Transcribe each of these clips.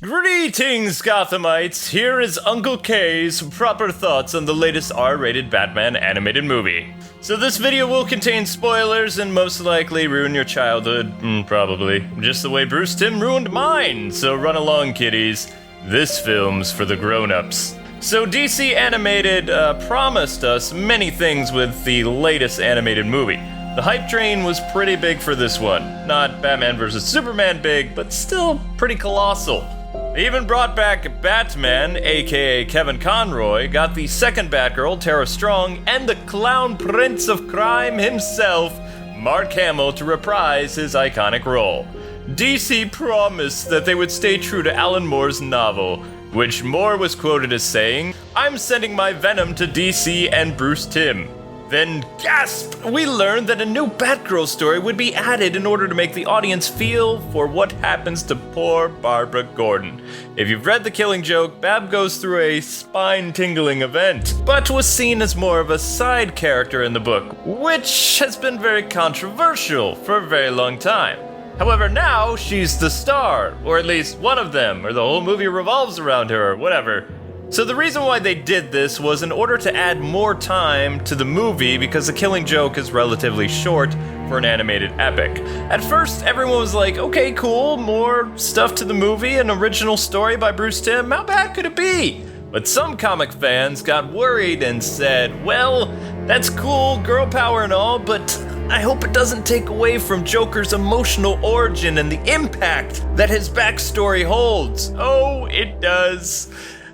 Greetings, Gothamites! Here is Uncle K's proper thoughts on the latest R-rated Batman animated movie. So this video will contain spoilers and most likely ruin your childhood, probably. Just the way Bruce Timm ruined mine, so run along, kiddies. This film's for the grown-ups. So DC Animated promised us many things with the latest animated movie. The hype train was pretty big for this one. Not Batman vs. Superman big, but still pretty colossal. They even brought back Batman, aka Kevin Conroy, got the second Batgirl, Tara Strong, and the clown prince of crime himself, Mark Hamill, to reprise his iconic role. DC promised that they would stay true to Alan Moore's novel, which Moore was quoted as saying, "I'm sending my venom to DC and Bruce Timm." Then, gasp! We learned that a new Batgirl story would be added in order to make the audience feel for what happens to poor Barbara Gordon. If you've read The Killing Joke, Bab goes through a spine-tingling event, but was seen as more of a side character in the book, which has been very controversial for a very long time. However, now she's the star, or at least one of them, or the whole movie revolves around her, or whatever. So the reason why they did this was in order to add more time to the movie because The Killing Joke is relatively short for an animated epic. At first, everyone was like, okay, cool, more stuff to the movie, an original story by Bruce Timm, how bad could it be? But some comic fans got worried and said, well, that's cool, girl power and all, but I hope it doesn't take away from Joker's emotional origin and the impact that his backstory holds. Oh, it does.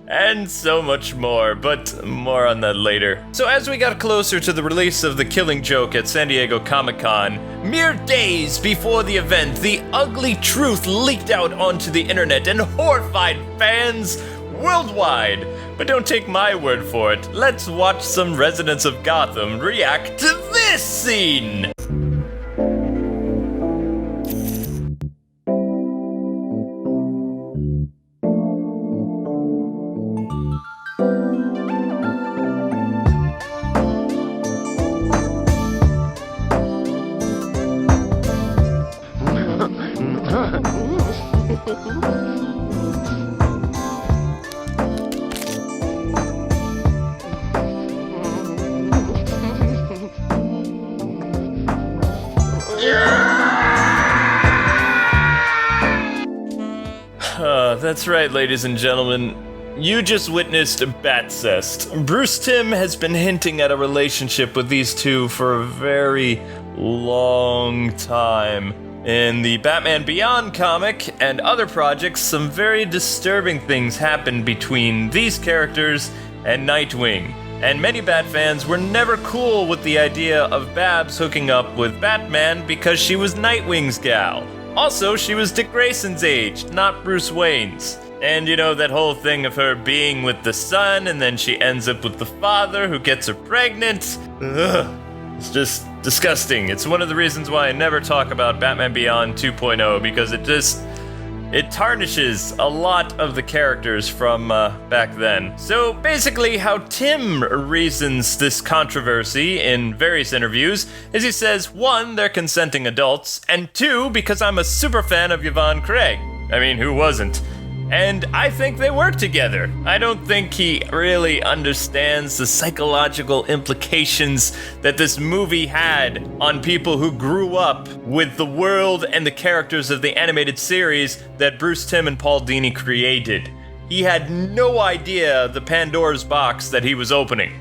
And so much more, but more on that later. So as we got closer to the release of The Killing Joke at San Diego Comic-Con, mere days before the event, the ugly truth leaked out onto the internet and horrified fans worldwide. But don't take my word for it. Let's watch some residents of Gotham react to this scene! That's right, ladies and gentlemen. You just witnessed a Batcest. Bruce Timm has been hinting at a relationship with these two for a very long time. In the Batman Beyond comic and other projects, some very disturbing things happened between these characters and Nightwing. And many Bat fans were never cool with the idea of Babs hooking up with Batman because she was Nightwing's gal. Also, she was Dick Grayson's age, not Bruce Wayne's. And you know, that whole thing of her being with the son, and then she ends up with the father who gets her pregnant. Ugh. It's just disgusting. It's one of the reasons why I never talk about Batman Beyond 2.0, because it tarnishes a lot of the characters from back then. So basically how Timm reasons this controversy in various interviews is he says, 1, they're consenting adults, and 2, because I'm a super fan of Yvonne Craig. I mean, who wasn't? And I think they work together. I don't think he really understands the psychological implications that this movie had on people who grew up with the world and the characters of the animated series that Bruce Timm and Paul Dini created. He had no idea the Pandora's box that he was opening.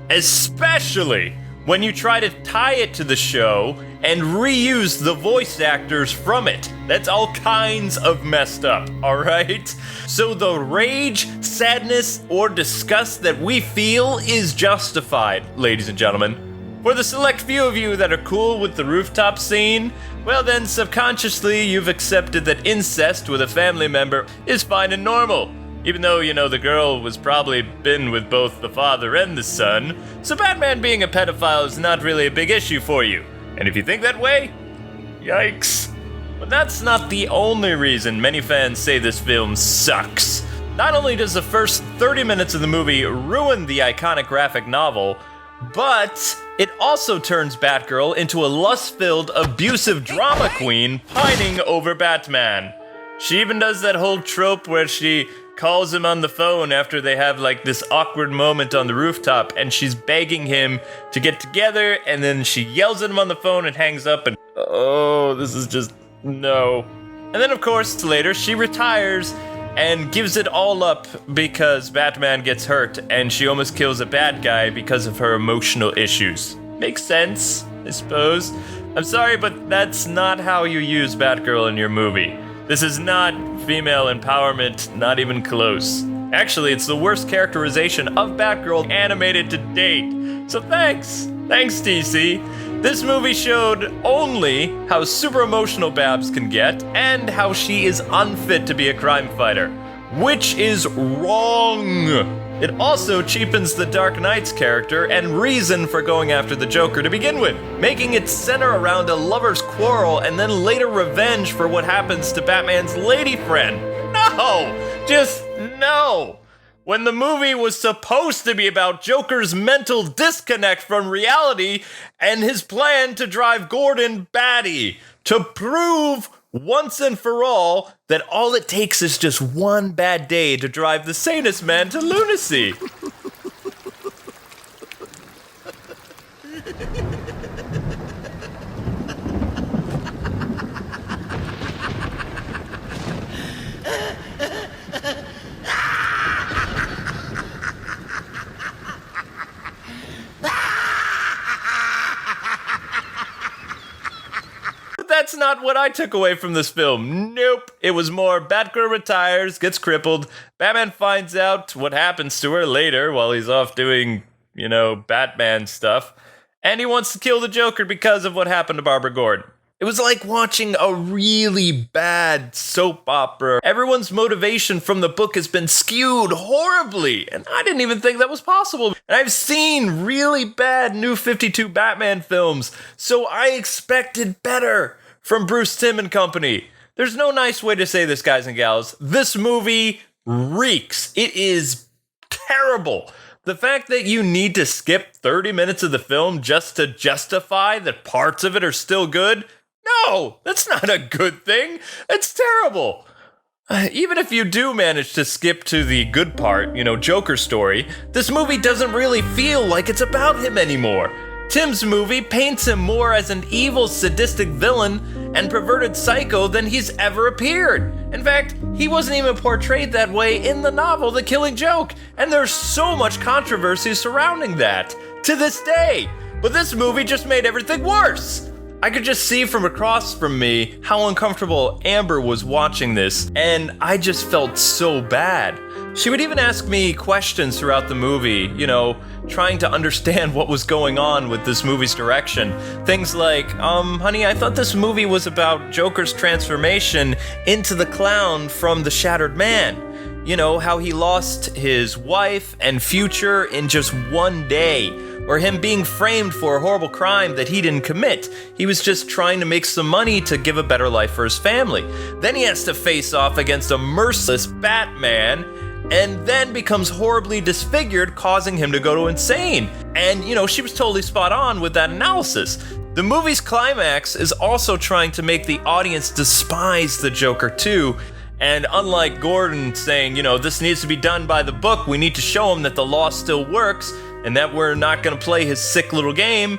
Especially when you try to tie it to the show and reuse the voice actors from it. That's all kinds of messed up, alright? So the rage, sadness, or disgust that we feel is justified, ladies and gentlemen. For the select few of you that are cool with the rooftop scene, well then subconsciously you've accepted that incest with a family member is fine and normal. Even though, you know, the girl was probably been with both the father and the son, so Batman being a pedophile is not really a big issue for you. And if you think that way, yikes. But that's not the only reason many fans say this film sucks. Not only does the first 30 minutes of the movie ruin the iconic graphic novel, But it also turns Batgirl into a lust-filled, abusive drama queen pining over Batman. She even does that whole trope where she calls him on the phone after they have like this awkward moment on the rooftop, and she's begging him to get together, and then she yells at him on the phone and hangs up, and oh, this is just no. And then of course later she retires and gives it all up because Batman gets hurt, and she almost kills a bad guy because of her emotional issues. Makes sense, I suppose. I'm sorry, but that's not how you use Batgirl in your movie. This is not female empowerment, not even close. Actually, it's the worst characterization of Batgirl animated to date. So thanks DC. This movie showed only how super emotional Babs can get and how she is unfit to be a crime fighter, which is wrong. It also cheapens the Dark Knight's character and reason for going after the Joker to begin with, making it center around a lover's quarrel and then later revenge for what happens to Batman's lady friend. No! Just no! When the movie was supposed to be about Joker's mental disconnect from reality and his plan to drive Gordon batty, to prove once and for all that all it takes is just one bad day to drive the sanest man to lunacy. That's not what I took away from this film. Nope. It was more Batgirl retires, gets crippled, Batman finds out what happens to her later while he's off doing, Batman stuff, and he wants to kill the Joker because of what happened to Barbara Gordon. It was like watching a really bad soap opera. Everyone's motivation from the book has been skewed horribly, and I didn't even think that was possible. And I've seen really bad New 52 Batman films, so I expected better from Bruce Timm and company. There's no nice way to say this, guys and gals. This movie reeks. It is terrible. The fact that you need to skip 30 minutes of the film just to justify that parts of it are still good? No, that's not a good thing. It's terrible. Even if you do manage to skip to the good part, Joker story, this movie doesn't really feel like it's about him anymore. Tim's movie paints him more as an evil, sadistic villain and perverted psycho than he's ever appeared. In fact, he wasn't even portrayed that way in the novel The Killing Joke, and there's so much controversy surrounding that to this day. But this movie just made everything worse. I could just see from across from me how uncomfortable Amber was watching this, and I just felt so bad. She would even ask me questions throughout the movie, trying to understand what was going on with this movie's direction. Things like, honey, I thought this movie was about Joker's transformation into the clown from The Shattered Man. How he lost his wife and future in just one day. Or him being framed for a horrible crime that he didn't commit. He was just trying to make some money to give a better life for his family. Then he has to face off against a merciless Batman, and then becomes horribly disfigured, causing him to go insane. And, she was totally spot on with that analysis. The movie's climax is also trying to make the audience despise the Joker too. And unlike Gordon saying, this needs to be done by the book, we need to show him that the law still works, and that we're not going to play his sick little game,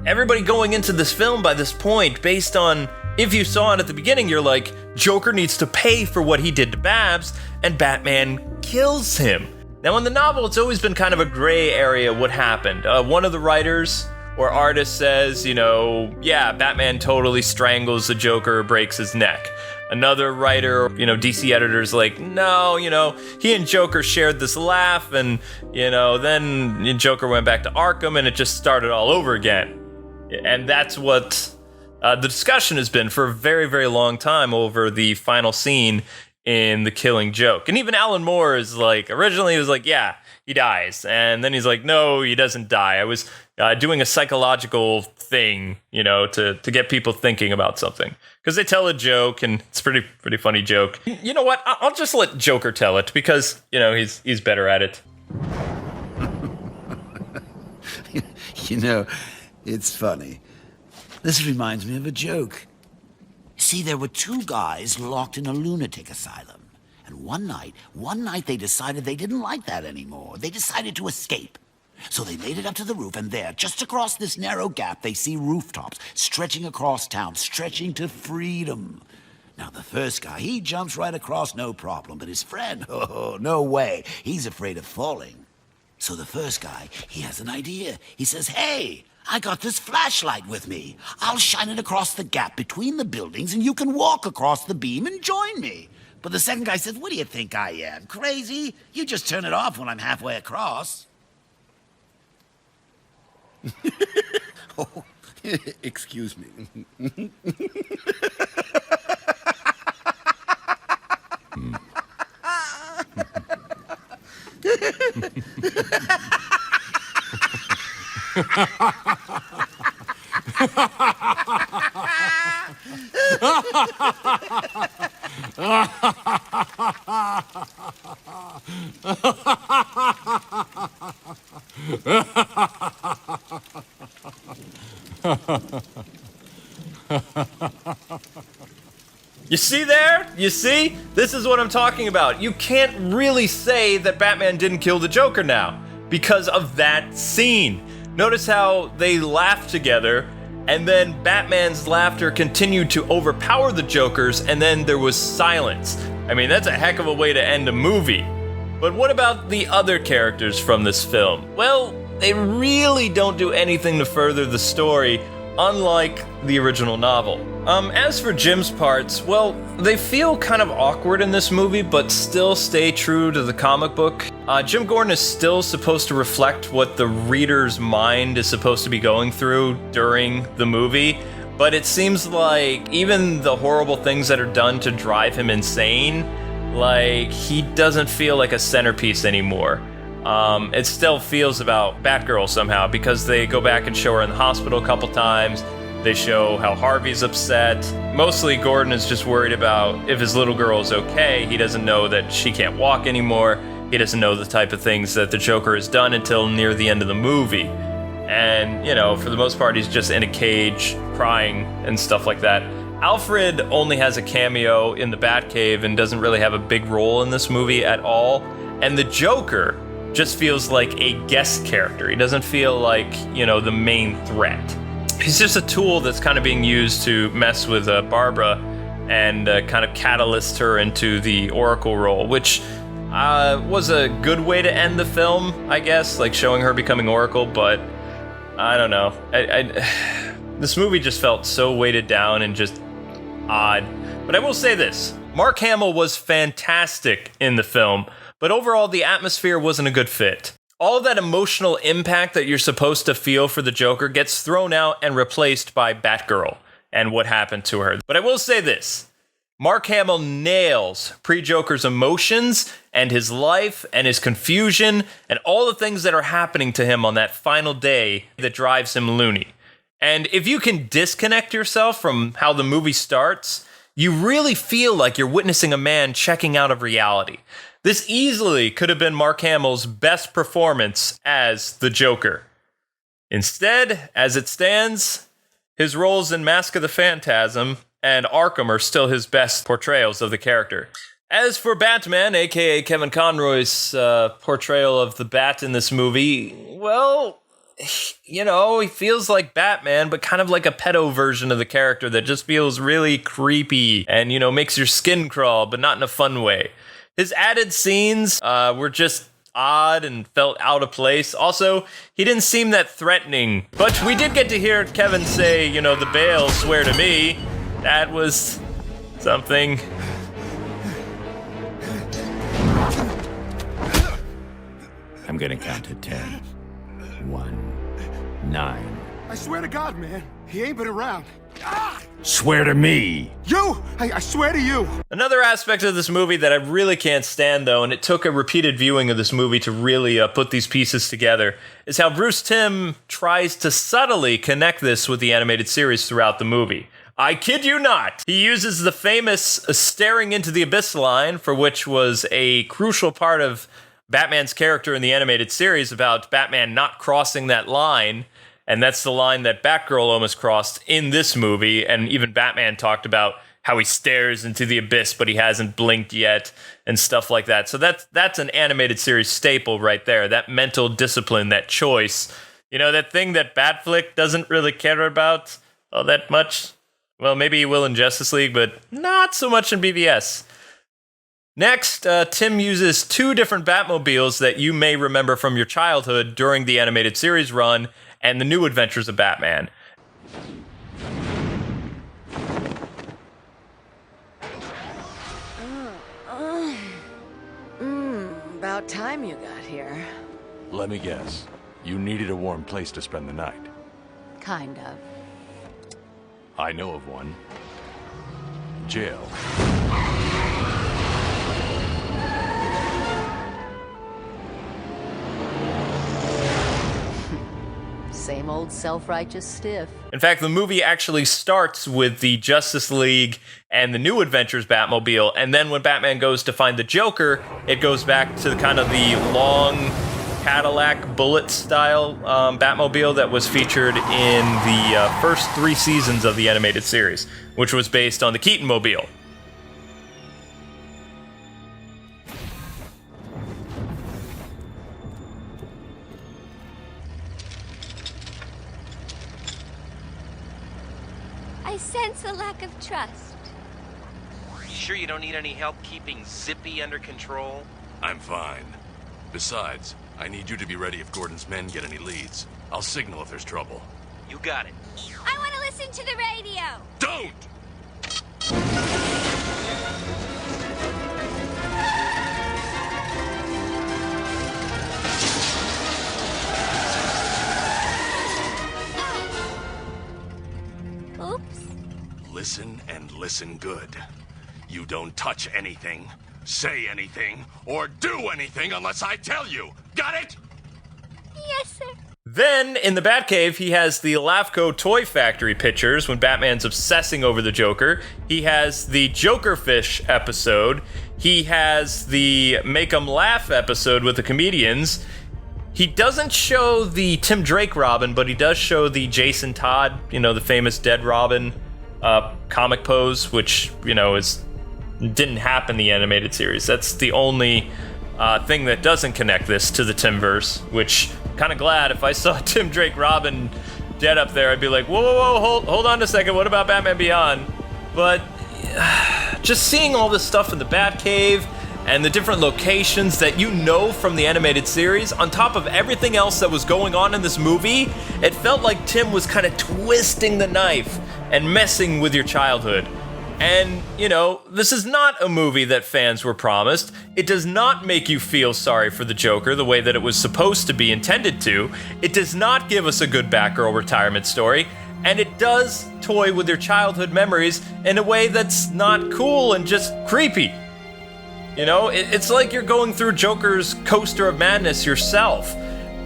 everybody going into this film by this point, based on, if you saw it at the beginning, you're like, Joker needs to pay for what he did to Babs, and Batman kills him. Now in the novel, it's always been kind of a gray area what happened. One of the writers or artists says, Batman totally strangles the Joker, breaks his neck. Another writer, DC editor's like, no, he and Joker shared this laugh, and, then Joker went back to Arkham, and it just started all over again. And that's what the discussion has been for a very, very long time over the final scene in The Killing Joke. And even Alan Moore is like, originally he was like, yeah, he dies. And then he's like, no, he doesn't die. I was doing a psychological thing, to get people thinking about something. Because they tell a joke, and it's a pretty funny joke. You know what? I'll just let Joker tell it, because, he's better at it. You know, it's funny. This reminds me of a joke. See, there were two guys locked in a lunatic asylum. And one night they decided they didn't like that anymore. They decided to escape. So they made it up to the roof, and there, just across this narrow gap, they see rooftops stretching across town, stretching to freedom. Now, the first guy, he jumps right across, no problem. But his friend, oh, no way. He's afraid of falling. So the first guy, he has an idea. He says, hey, I got this flashlight with me. I'll shine it across the gap between the buildings, and you can walk across the beam and join me. But the second guy says, what do you think I am, crazy? You just turn it off when I'm halfway across. Oh, excuse me. You see there? You see? This is what I'm talking about. You can't really say that Batman didn't kill the Joker now because of that scene. Notice how they laughed together, and then Batman's laughter continued to overpower the Joker's, and then there was silence. I mean, that's a heck of a way to end a movie. But what about the other characters from this film? Well, they really don't do anything to further the story, unlike the original novel. As for Jim's parts, well, they feel kind of awkward in this movie, but still stay true to the comic book. Jim Gordon is still supposed to reflect what the reader's mind is supposed to be going through during the movie, but it seems like even the horrible things that are done to drive him insane, like, he doesn't feel like a centerpiece anymore. It still feels about Batgirl somehow, because they go back and show her in the hospital a couple times. They show how Harvey's upset. Mostly Gordon is just worried about if his little girl is okay. He doesn't know that she can't walk anymore. He doesn't know the type of things that the Joker has done until near the end of the movie. And, you know, for the most part, he's just in a cage, crying and stuff like that. Alfred only has a cameo in the Batcave and doesn't really have a big role in this movie at all. And the Joker just feels like a guest character. He doesn't feel like, you know, the main threat. He's just a tool that's kind of being used to mess with Barbara and kind of catalyst her into the Oracle role, which was a good way to end the film, I guess, like showing her becoming Oracle, but I don't know. This movie just felt so weighted down and just odd. But I will say this, Mark Hamill was fantastic in the film, but overall the atmosphere wasn't a good fit. All that emotional impact that you're supposed to feel for the Joker gets thrown out and replaced by Batgirl and what happened to her. But I will say this, Mark Hamill nails pre-Joker's emotions and his life and his confusion and all the things that are happening to him on that final day that drives him loony. And if you can disconnect yourself from how the movie starts, you really feel like you're witnessing a man checking out of reality. This easily could have been Mark Hamill's best performance as the Joker. Instead, as it stands, his roles in Mask of the Phantasm and Arkham are still his best portrayals of the character. As for Batman, aka Kevin Conroy's portrayal of the Bat in this movie, well, you know, he feels like Batman, but kind of like a pedo version of the character that just feels really creepy and, you know, makes your skin crawl, but not in a fun way. His added scenes were just odd and felt out of place. Also, he didn't seem that threatening. But we did get to hear Kevin say, you know, the bail, swear to me. That was something. I'm gonna count to 10. 1, 9. I swear to God, man, he ain't been around. Ah! Swear to me. You! I swear to you. Another aspect of this movie that I really can't stand, though, and it took a repeated viewing of this movie to really put these pieces together, is how Bruce Timm tries to subtly connect this with the animated series throughout the movie. I kid you not. He uses the famous staring into the abyss line, for which was a crucial part of Batman's character in the animated series about Batman not crossing that line. And that's the line that Batgirl almost crossed in this movie, and even Batman talked about how he stares into the abyss, but he hasn't blinked yet, and stuff like that. So that's an animated series staple right there, that mental discipline, that choice. You know, that thing that Batflick doesn't really care about all that much. Well, maybe he will in Justice League, but not so much in BVS. Next, Tim uses 2 different Batmobiles that you may remember from your childhood during the animated series run and the New Adventures of Batman. About time you got here. Let me guess. You needed a warm place to spend the night. Kind of. I know of one. Jail. Same old self-righteous stiff. In fact, the movie actually starts with the Justice League and the New Adventures Batmobile, and then when Batman goes to find the Joker, it goes back to kind of the long Cadillac bullet-style Batmobile that was featured in the first 3 seasons of the animated series, which was based on the Keaton-mobile. I sense a lack of trust. You sure you don't need any help keeping Zippy under control? I'm fine. Besides, I need you to be ready if Gordon's men get any leads. I'll signal if there's trouble. You got it. I want to listen to the radio. Don't! Oops. Listen and listen good. You don't touch anything, say anything, or do anything unless I tell you. Got it? Yes, sir. Then, in the Batcave, he has the LAFCO Toy Factory pictures when Batman's obsessing over the Joker. He has the Joker Fish episode. He has the Make 'em Laugh episode with the comedians. He doesn't show the Tim Drake Robin, but he does show the Jason Todd, the famous Dead Robin comic pose, which, didn't happen in the animated series. That's the only thing that doesn't connect this to the Timverse, which I'm kind of glad. If I saw Tim Drake Robin dead up there, I'd be like, whoa, hold on a second, what about Batman Beyond? But just seeing all this stuff in the Batcave and the different locations that you know from the animated series, on top of everything else that was going on in this movie, it felt like Tim was kind of twisting the knife and messing with your childhood. And, this is not a movie that fans were promised. It does not make you feel sorry for the Joker the way that it was supposed to be intended to. It does not give us a good Batgirl retirement story. And it does toy with your childhood memories in a way that's not cool and just creepy. It's like you're going through Joker's coaster of madness yourself,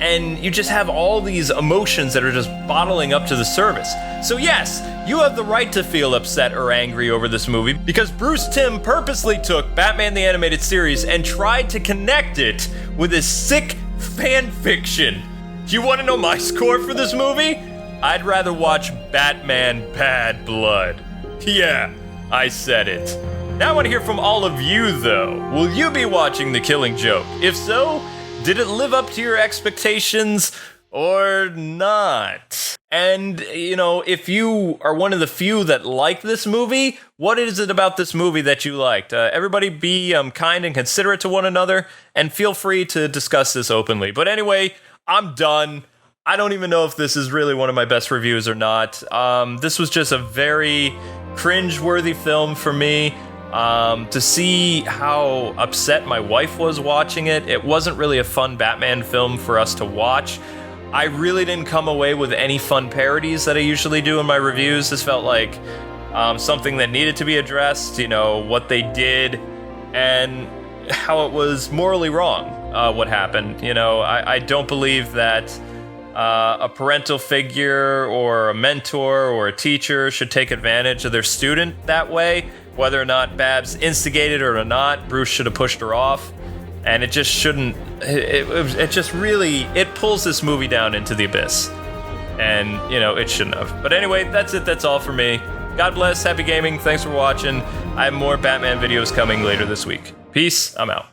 and you just have all these emotions that are just bottling up to the surface. So yes, you have the right to feel upset or angry over this movie, because Bruce Timm purposely took Batman the Animated Series and tried to connect it with his sick fan fiction. You want to know my score for this movie? I'd rather watch Batman Bad Blood. Yeah, I said it. Now I want to hear from all of you, though. Will you be watching The Killing Joke? If so, did it live up to your expectations or not? And, if you are one of the few that like this movie, what is it about this movie that you liked? Everybody be kind and considerate to one another, and feel free to discuss this openly. But anyway, I'm done. I don't even know if this is really one of my best reviews or not. This was just a very cringe-worthy film for me. To see how upset my wife was watching it, it wasn't really a fun Batman film for us to watch. I really didn't come away with any fun parodies that I usually do in my reviews. This felt like something that needed to be addressed, what they did, and how it was morally wrong, what happened. I don't believe that a parental figure or a mentor or a teacher should take advantage of their student that way. Whether or not Babs instigated her or not, Bruce should have pushed her off. And it just shouldn't, it just really, it pulls this movie down into the abyss. and, you know, it shouldn't have. But anyway, that's it. That's all for me. God bless. Happy gaming. Thanks for watching. I have more Batman videos coming later this week. Peace. I'm out.